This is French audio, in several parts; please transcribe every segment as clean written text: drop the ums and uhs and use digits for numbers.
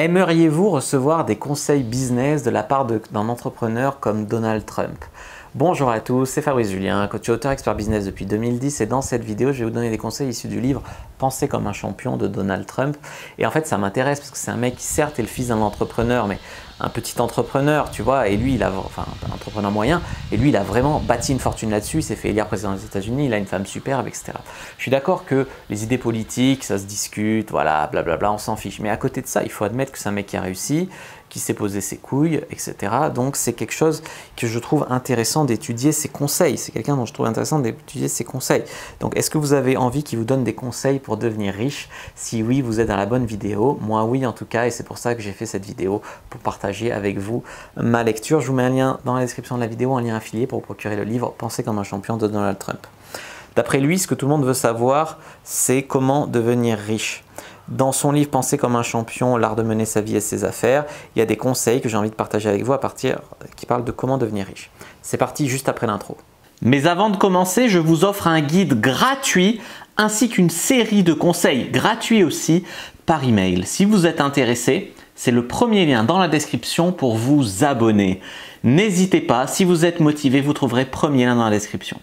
Aimeriez-vous recevoir des conseils business de la part d'un entrepreneur comme Donald Trump? Bonjour à tous, c'est Fabrice Julien, coach et auteur expert business depuis 2010 et dans cette vidéo, je vais vous donner des conseils issus du livre Penser comme un champion de Donald Trump. Et en fait, ça m'intéresse parce que c'est un mec qui certes est le fils d'un entrepreneur, mais un petit entrepreneur, tu vois, et lui, un entrepreneur moyen, et lui, il a vraiment bâti une fortune là-dessus, il s'est fait élire président des États-Unis, il a une femme superbe, etc. Je suis d'accord que les idées politiques, ça se discute, voilà, blablabla, on s'en fiche. Mais à côté de ça, il faut admettre que c'est un mec qui a réussi, qui s'est posé ses couilles, etc. Donc c'est quelque chose que je trouve intéressant d'étudier ses conseils. C'est quelqu'un dont je trouve intéressant d'étudier ses conseils. Donc est-ce que vous avez envie qu'il vous donne des conseils pour devenir riche? Si oui, vous êtes dans la bonne vidéo. Moi oui en tout cas, et c'est pour ça que j'ai fait cette vidéo pour partager avec vous ma lecture. Je vous mets un lien dans la description de la vidéo, un lien affilié pour vous procurer le livre Penser comme un champion de Donald Trump. D'après lui, ce que tout le monde veut savoir, c'est comment devenir riche. Dans son livre Penser comme un champion, l'art de mener sa vie et ses affaires, il y a des conseils que j'ai envie de partager avec vous qui parlent de comment devenir riche. C'est parti juste après l'intro. Mais avant de commencer, je vous offre un guide gratuit ainsi qu'une série de conseils gratuits aussi par email. Si vous êtes intéressé, c'est le premier lien dans la description pour vous abonner. N'hésitez pas, si vous êtes motivé, vous trouverez premier lien dans la description.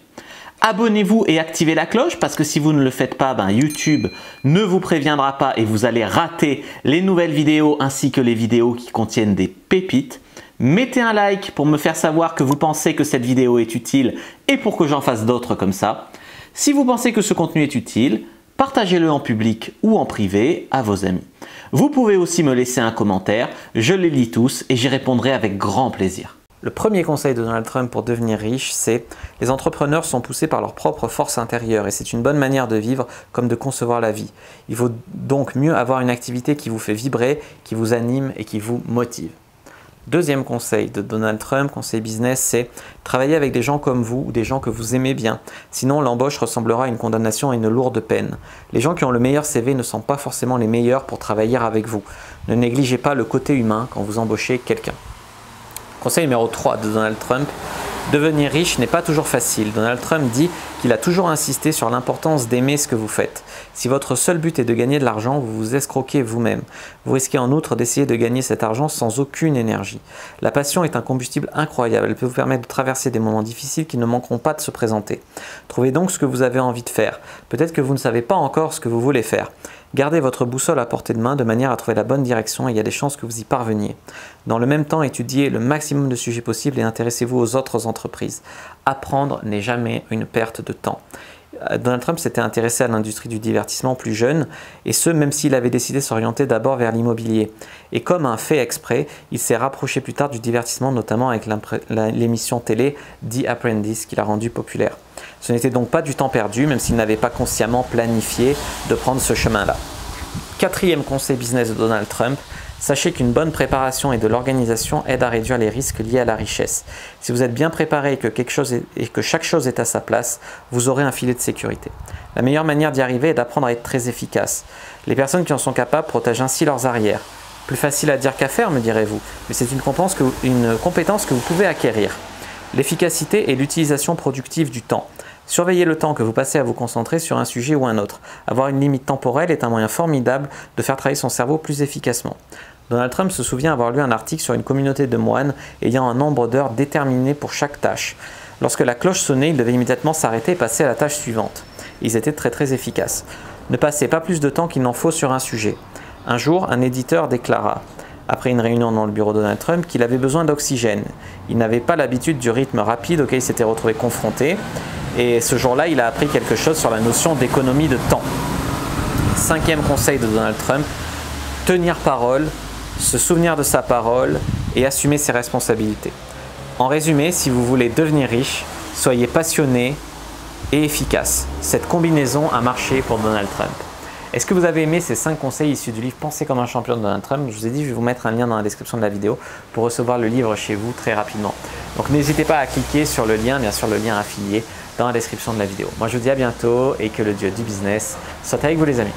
Abonnez-vous et activez la cloche parce que si vous ne le faites pas, YouTube ne vous préviendra pas et vous allez rater les nouvelles vidéos ainsi que les vidéos qui contiennent des pépites. Mettez un like pour me faire savoir que vous pensez que cette vidéo est utile et pour que j'en fasse d'autres comme ça. Si vous pensez que ce contenu est utile, partagez-le en public ou en privé à vos amis. Vous pouvez aussi me laisser un commentaire, je les lis tous et j'y répondrai avec grand plaisir. Le premier conseil de Donald Trump pour devenir riche, c'est « Les entrepreneurs sont poussés par leur propre force intérieure et c'est une bonne manière de vivre comme de concevoir la vie. Il vaut donc mieux avoir une activité qui vous fait vibrer, qui vous anime et qui vous motive. » Deuxième conseil de Donald Trump, conseil business, c'est « Travailler avec des gens comme vous ou des gens que vous aimez bien. Sinon, l'embauche ressemblera à une condamnation et une lourde peine. Les gens qui ont le meilleur CV ne sont pas forcément les meilleurs pour travailler avec vous. Ne négligez pas le côté humain quand vous embauchez quelqu'un. » Conseil numéro 3 de Donald Trump, devenir riche n'est pas toujours facile. Donald Trump dit qu'il a toujours insisté sur l'importance d'aimer ce que vous faites. Si votre seul but est de gagner de l'argent, vous vous escroquez vous-même. Vous risquez en outre d'essayer de gagner cet argent sans aucune énergie. La passion est un combustible incroyable. Elle peut vous permettre de traverser des moments difficiles qui ne manqueront pas de se présenter. Trouvez donc ce que vous avez envie de faire. Peut-être que vous ne savez pas encore ce que vous voulez faire. Gardez votre boussole à portée de main de manière à trouver la bonne direction et il y a des chances que vous y parveniez. Dans le même temps, étudiez le maximum de sujets possibles et intéressez-vous aux autres entreprises. Apprendre n'est jamais une perte de temps. Donald Trump s'était intéressé à l'industrie du divertissement plus jeune, et ce même s'il avait décidé de s'orienter d'abord vers l'immobilier. Et comme un fait exprès, il s'est rapproché plus tard du divertissement, notamment avec l'émission télé The Apprentice qu'il a rendu populaire. Ce n'était donc pas du temps perdu, même s'il n'avait pas consciemment planifié de prendre ce chemin-là. Quatrième conseil business de Donald Trump, sachez qu'une bonne préparation et de l'organisation aident à réduire les risques liés à la richesse. Si vous êtes bien préparé et que chaque chose est à sa place, vous aurez un filet de sécurité. La meilleure manière d'y arriver est d'apprendre à être très efficace. Les personnes qui en sont capables protègent ainsi leurs arrières. Plus facile à dire qu'à faire, me direz-vous, mais c'est une compétence que vous pouvez acquérir. L'efficacité et l'utilisation productive du temps. Surveillez le temps que vous passez à vous concentrer sur un sujet ou un autre. Avoir une limite temporelle est un moyen formidable de faire travailler son cerveau plus efficacement. Donald Trump se souvient avoir lu un article sur une communauté de moines ayant un nombre d'heures déterminé pour chaque tâche. Lorsque la cloche sonnait, ils devaient immédiatement s'arrêter et passer à la tâche suivante. Ils étaient très efficaces. Ne passez pas plus de temps qu'il n'en faut sur un sujet. Un jour, un éditeur déclara, après une réunion dans le bureau de Donald Trump, qu'il avait besoin d'oxygène. Il n'avait pas l'habitude du rythme rapide auquel il s'était retrouvé confronté. Et ce jour-là, il a appris quelque chose sur la notion d'économie de temps. Cinquième conseil de Donald Trump, tenir parole, se souvenir de sa parole et assumer ses responsabilités. En résumé, si vous voulez devenir riche, soyez passionné et efficace. Cette combinaison a marché pour Donald Trump. Est-ce que vous avez aimé ces 5 conseils issus du livre Penser comme un champion de Donald Trump? Je vous ai dit, je vais vous mettre un lien dans la description de la vidéo pour recevoir le livre chez vous très rapidement. Donc n'hésitez pas à cliquer sur le lien, bien sûr le lien affilié dans la description de la vidéo. Moi je vous dis à bientôt et que le dieu du business soit avec vous les amis.